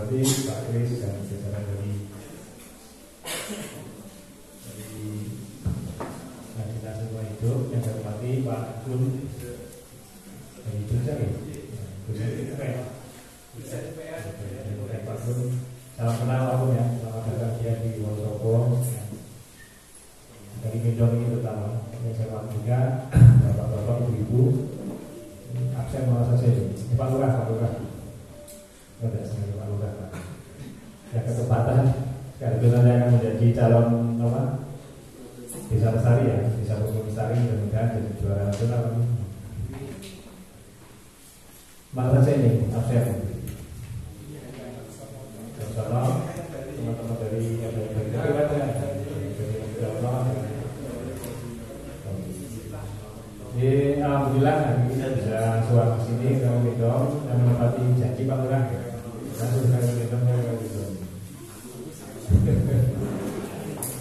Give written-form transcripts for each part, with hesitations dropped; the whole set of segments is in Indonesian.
hormati Pak Kris dan jajaran dari Dinas Lingkungan Hidup, yang saya hormati Pak Gun dari Jogja ya. Pak Gun, salam kenal Pak Gun ya, selamat datang dia di Wonosobo. Dari Gendong ini terutama, yang saya hormati juga Bapak-bapak, Ibu-ibu, absen malah saya ini. Pak Lurah, tidak sengaja Pak Lurah. Yang kesempatan sekaligus nanti akan menjadi calon Desa Lestari ya, Desa Punggung Lestari, mudah-mudahan jadi juara nasional. Malah saya ini absen. Salam teman-teman dari alhamdulillah hari ini saya bisa suara ke sini ke Gendong dan menepati janji Pak Lurah. Saya sudah ke Gendong ke Gendong.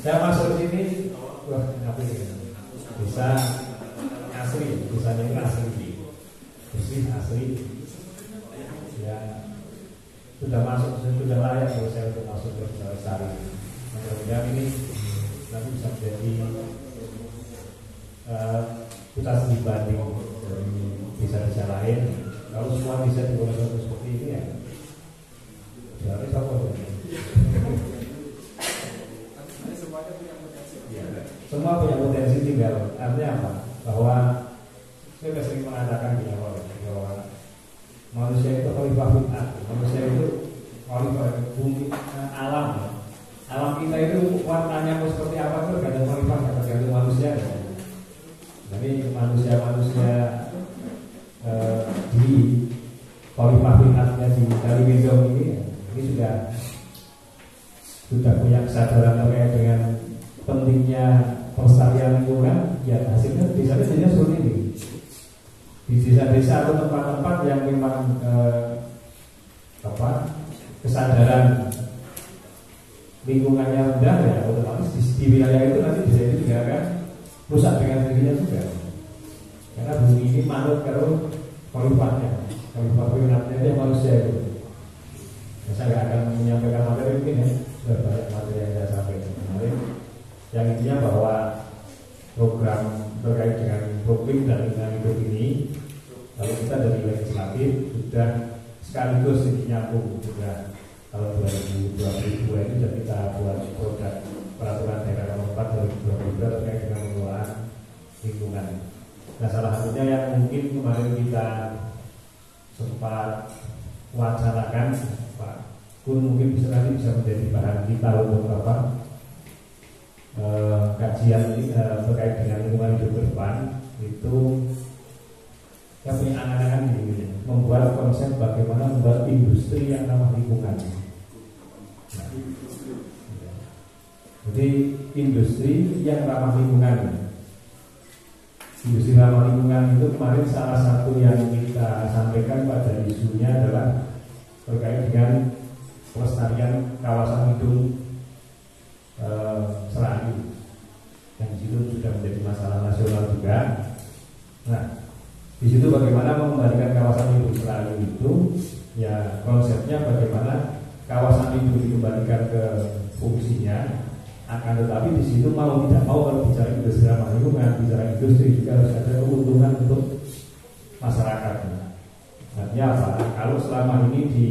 Saya masuk sini, wah apa ini? Bisa asli, bisanya ini asli, bersih asli. Ya sudah masuk, sudah layak kalau saya untuk masuk ke Desa Lestari. Mudah-mudahan ini nanti bisa menjadi kita dibanding dari desa-desa lain. Kalau semua bisa diurus seperti ini ya, jadi apa? Semua punya potensi, tinggal artinya apa? Bahwa saya sering mengatakan di awal bahwa manusia itu khalifah fitrah, manusia itu khalifah bumi, alam kita itu warnanya mau seperti apa itu tergantung khalifah, tergantung manusia. Jadi manusia-manusia di khalifah fitrahnya di Kali Gendong ini sudah punya kesadaran terkait dengan pentingnya pelestarian lingkungan. Ya hasilnya desa-desanya seperti ini. Di desa-desa atau tempat-tempat yang memang kesadaran lingkungannya rendah ya otomatis di wilayah itu nanti desa itu juga akan rusak dengan sendirinya juga. Karena bumi ini manut kalau khalifahnya itu manusia itu. Nah, saya nggak akan menyampaikan materi mungkin ya, sudah banyak materi yang saya sampaikan kemarin. Yang intinya bahwa program terkait dengan Brooklyn dan lingkungan hidup ini, kalau kita dari legislatif sudah sekaligus nyambung juga. Kalau 2022 ini sudah kita buat produk peraturan daerah nomor 4 2022 terkait dengan pengelolaan lingkungan. Nah, salah satunya yang mungkin kemarin kita sempat wacanakan, Pak Kun mungkin bisa menjadi bahan kita untuk kajian terkait dengan lingkungan hidup ke depan. Itu yang punya angan-angan ini membuat konsep bagaimana membuat industri yang ramah lingkungan. Jadi industri yang ramah lingkungan. Industri ramah lingkungan itu kemarin salah satu yang kita sampaikan pada isunya adalah terkait dengan pelestarian kawasan hidung Serayu. Yang di situ sudah menjadi masalah nasional juga. Nah, di situ bagaimana mengembalikan kawasan hidung Serayu itu, ya konsepnya bagaimana kawasan hidung dikembalikan ke fungsinya. Akan tetapi di situ mau tidak mau kalau bicara industri ramah lingkungan, bicara industri juga harus ada keuntungan untuk masyarakat. Artinya apa? Kalau selama ini di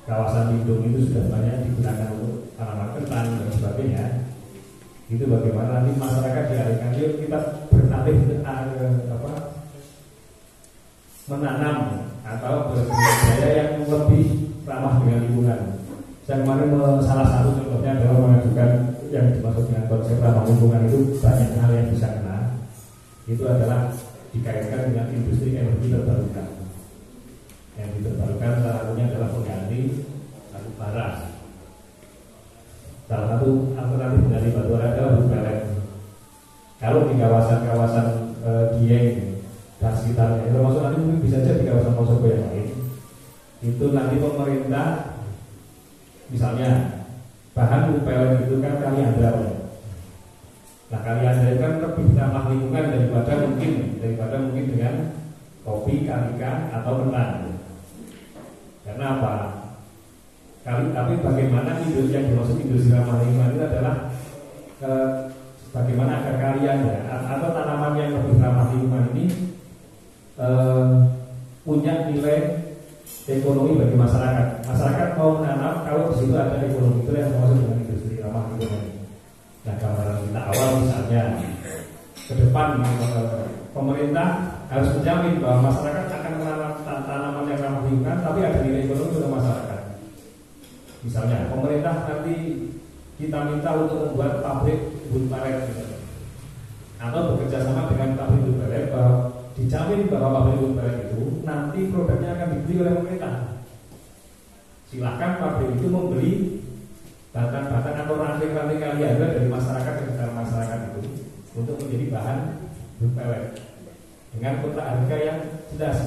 kawasan lindung itu sudah banyak digunakan untuk tanaman ketan dan sebagainya, itu bagaimana nanti masyarakat dialihkan, yuk kita beralih menanam atau berbudaya yang lebih ramah dengan lingkungan. Saya kemarin salah satu contohnya adalah mengajukan yang dimaksud dengan konsep ramah lingkungan itu banyak hal yang bisa kena. Itu adalah dikaitkan dengan industri energi terbarukan. Yang terbarukan salah satunya adalah pengganti batu bara. Salah satu alternatif dari batu bara adalah batu pellet. Kalau di kawasan-kawasan Dieng dan sekitarnya, termasuk nanti mungkin bisa saja di kawasan Wonosobo yang lain, itu nanti pemerintah misalnya bahan pellet itu kan kaliandra. Nah, kaliandra itu kan lebih ramah lingkungan daripada mungkin dengan kopi, karika atau ketan. Karena apa? Tapi bagaimana yang dimaksud industri ramah lingkungan itu adalah bagaimana agar kalian atau tanaman yang lebih ramah lingkungan ini punya nilai ekonomi bagi masyarakat. Masyarakat mau menanam kalau di situ ada ekonomi, itu yang dimaksud dengan industri ramah lingkungan. Nah, gambaran kita awal misalnya ke depan pemerintah harus menjamin bahwa masyarakat akan menanam tanaman yang ramah lingkungan, tapi ada nilai ekonomi untuk masyarakat. Misalnya pemerintah nanti kita minta untuk membuat pabrik wood pellet atau bekerja sama dengan pabrik wood pellet, bahwa dijamin bahwa pabrik wood pellet itu nanti produknya akan dibeli oleh pemerintah. Silahkan pabrik itu membeli batang-batang atau ranting-ranting kalianda dari masyarakat sekitar masyarakat itu untuk menjadi bahan wood pellet dengan kontrak harga yang jelas.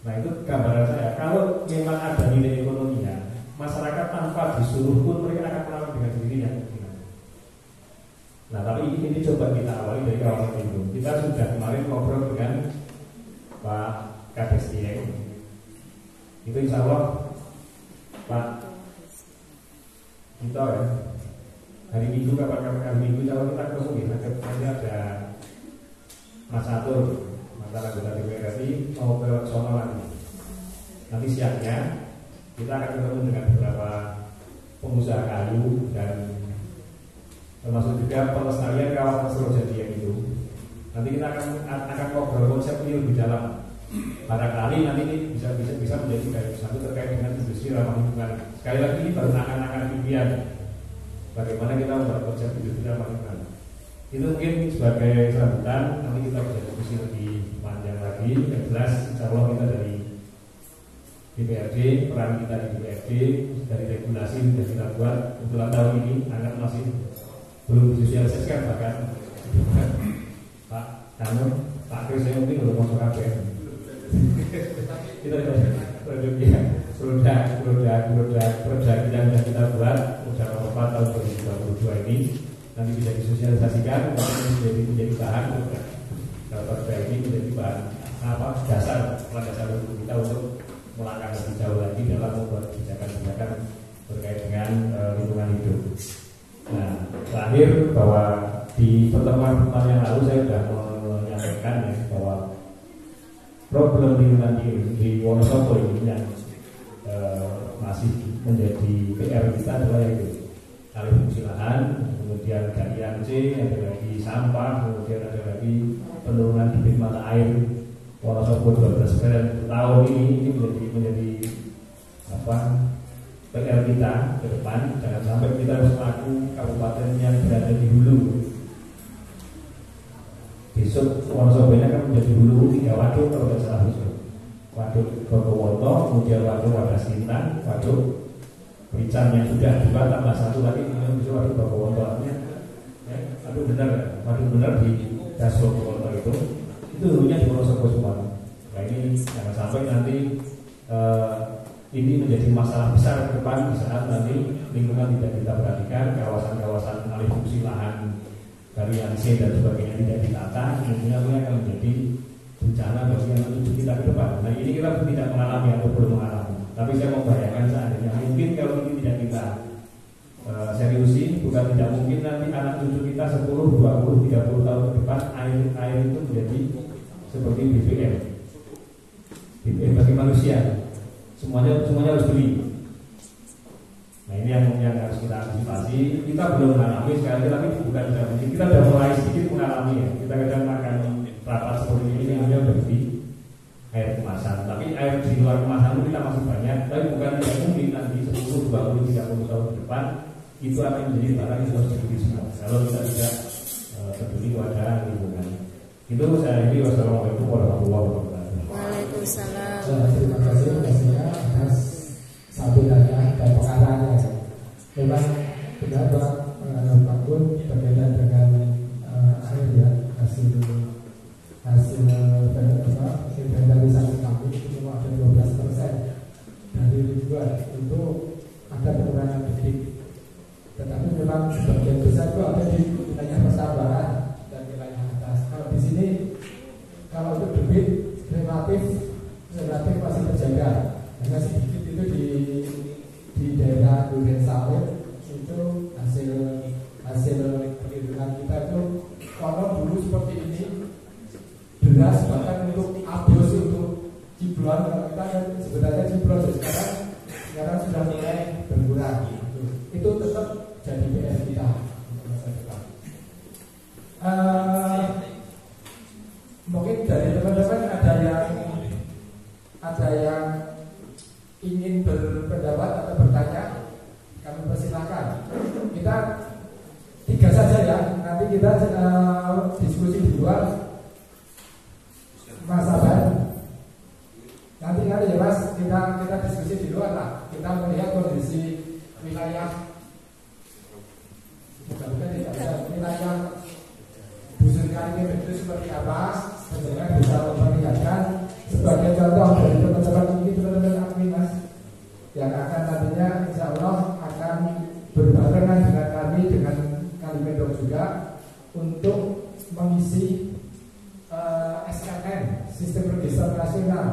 Nah, itu gambaran saya. Kalau memang ada nilai ekonominya, masyarakat tanpa disuruh pun mereka akan menanam dengan sendirinya. Nah, tapi ini coba kita awali dari kawasan itu. Kita sudah kemarin ngobrol dengan Pak Kades Dieng. Itu insya Allah Pak kita ya hari Minggu, kapan-kapan hari Minggu insya Allah kita ketemu ya. Nanti ada Mas Atur, mantan anggota DPR RI mau ke sono lagi. Nanti siangnya kita akan ketemu dengan beberapa pengusaha kayu dan termasuk juga pelestarian kawasan Surojadian itu. Nanti kita akan ngobrol konsep ini lebih dalam. Barangkali nanti ini bisa menjadi kayak satu terkait dengan industri ramah lingkungan. Sekali lagi ini baru angan-angan impian. Bagaimana kita membuat konsep industri ramah lingkungan. Itu mungkin sebagai sambutan. Nanti kita bisa diskusi lebih panjang lagi. Yang jelas, insya Allah kita dari DPRD, peran kita di DPRD dari regulasi sudah kita buat untuk tahun ini, agar masih belum disosialisasikan bahkan Pak Kano, Pak Kris saya mungkin belum masuk KPM. Kita produknya produk yang sudah kita buat udah apa tahun 2022 ini nanti bisa disosialisasikan, menjadi bahan produk ini menjadi bahan dasar untuk kita untuk melangkah lebih jauh lagi dalam membuat kebijakan-kebijakan terkait dengan lingkungan hidup. Nah, terakhir bahwa di pertemuan yang lalu saya sudah menyampaikan ya, bahwa problem lingkungan di Wonosobo ini yang masih menjadi PR kita adalah itu alih fungsi lahan, kemudian galian C, ada lagi sampah, kemudian ada lagi penurunan debit mata air Wonosobo 12 tahun ini menjadi PR kita ke depan. Jangan sampai kita harus melakukan kabupaten yang berada di hulu. Besok Wonosobo ini akan menjadi hulu 3 waduk kalau tidak salah besok. Waduk Bogowonto, kemudian waduk Wadas Lintang, waduk Perican yang sudah dibuat tambah satu lagi, kemudian besok waduk Bogowonto. Waduk benar di Das Bogowonto itu hulunya di Wonosobo semua. Nah, ini jangan sampai nanti ini menjadi masalah besar ke depan di saat nanti lingkungan tidak kita perhatikan, kawasan-kawasan alih fungsi lahan galian C dan sebagainya tidak ditata, kemudian ini akan menjadi bencana bagi yang menuju kita ke depan. Nah, ini kita tidak mengalami atau belum mengalami, tapi saya membayangkan seandainya mungkin kalau ini tidak kita seriusi, bukan tidak mungkin nanti anak cucu kita 10, 20, 30 tahun ke depan air itu menjadi seperti BBM bagi manusia. Semuanya harus beli. Nah, ini yang harus kita antisipasi. Kita belum mengalami sekali, tapi bukan tidak mungkin. Kita sudah mulai sedikit mengalami ya. Kita kadang makan rapat seperti ini hanya beli air kemasan. Tapi air di luar kemasan itu kita masih banyak. Tapi bukan tidak mungkin nanti 10, 20, 30 tahun ke depan itu akan menjadi barang yang harus dibeli semua. Kalau kita tidak peduli pada lingkungan. Itu saya ini. Wassalamualaikum warahmatullahi wabarakatuh. Waalaikumsalam. Terima kasih atas sambutannya dan pengarahannya. Memang benar Pak Bangun berbeda dengan air ya, hasil inventarisasi kami itu cuma ada 12% dari ribuan itu ada pengurangan debit. Tetapi memang sebagian besar itu ada di wilayah persawahan dan wilayah atas. Kalau di sini kalau untuk debit relatif masih terjaga, hanya sedikit itu di ingin berpendapat atau bertanya, kami persilahkan. Kita 3 saja ya, nanti kita diskusi di luar. Mas Sabar, nanti ya Mas, kita diskusi di luar lah. Kita melihat kondisi wilayah, wilayah Dusun Karingin itu seperti apa. Sebenarnya bisa memperlihatkan sebagai contoh dari teman-teman ini, teman-teman admin Mas, yang akan nantinya insya Allah akan berbarengan dengan kami, dengan Kalimendong juga, untuk mengisi SNN, Sistem Register Nasional,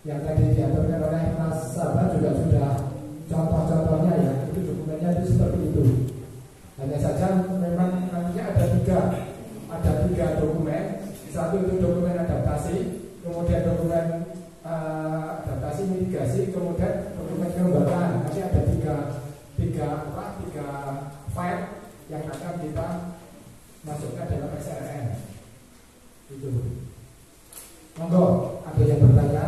yang tadi diaturkan oleh Mas Sabar juga sudah contoh-contohnya ya, itu dokumennya itu seperti itu. Hanya saja memang nantinya ada tiga dokumen. Satu itu dokumen adaptasi, kemudian dokumen adaptasi mitigasi, kemudian dokumen kelembagaan. Nanti ada tiga file yang akan kita masukkan dalam SRN. Itu. Monggo, ada yang bertanya?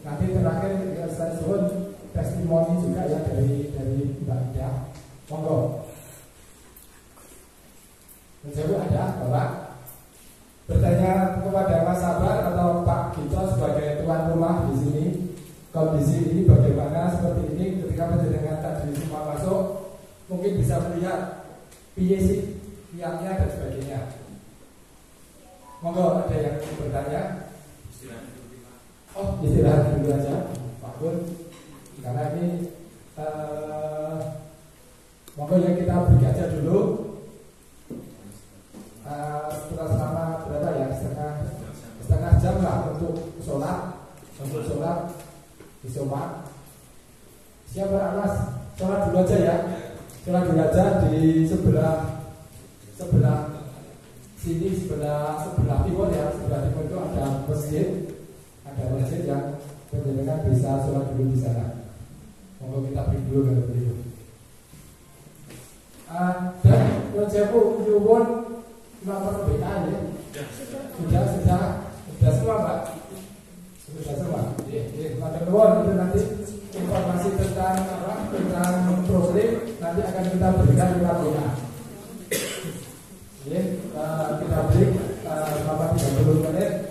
Nanti terakhir saya suruh testimoni juga ya dari Mbak Ida. Monggo. Menjawab ada, Bapak? Bertanya kepada Mas Sabar atau Pak Gito sebagai tuan rumah di sini, kondisi ini bagaimana, seperti ini ketika penjaringan tadi semua masuk, mungkin bisa melihat PIC tiangnya dan sebagainya. Monggo, ada yang bertanya? Oh, istirahat dulu aja, Pak Pun, karena ini monggo ya kita beri aja dulu. Setelah selama berapa ya, setengah jam lah untuk sholat di Somat. Siapa Mas? Sholat dulu aja ya. Sholat dulu aja di sebelah sini, sebelah timur ya. Sebelah timur itu ada masjid yang penjenengan bisa sholat dulu di sana. Monggo kita beri dulu kalau begitu. Dan menjawab nyuwun nomor WA ya. Sudah semua Pak. Sudah semua. Pada nuwun itu nanti informasi tentang program nanti akan kita berikan lewat WA. Kita break selama 30 menit.